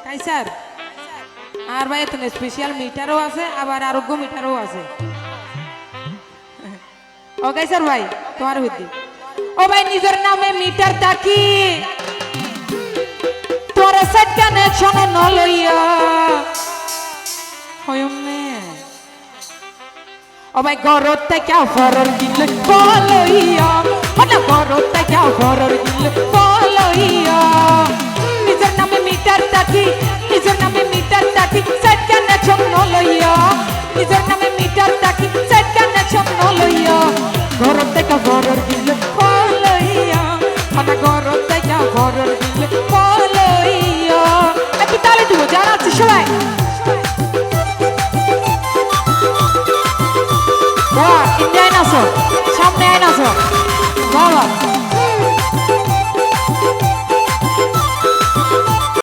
কাইসার আর ভাই এখানে স্পেশাল মিটারও আছে আবার আরোগ্য মিটারও আছে ও কাইসার ভাই তোমার বুদ্ধি ও ভাই নিজের নামে মিটার থাকি তোর সেট কানেকশন নলইয়া হয়মনে ও ভাই গরত থেকে ফরর গিলে বলইয়া মানে গরত থেকে ফরর গিলে বলইয়া নিজের নামে মিটার থাকি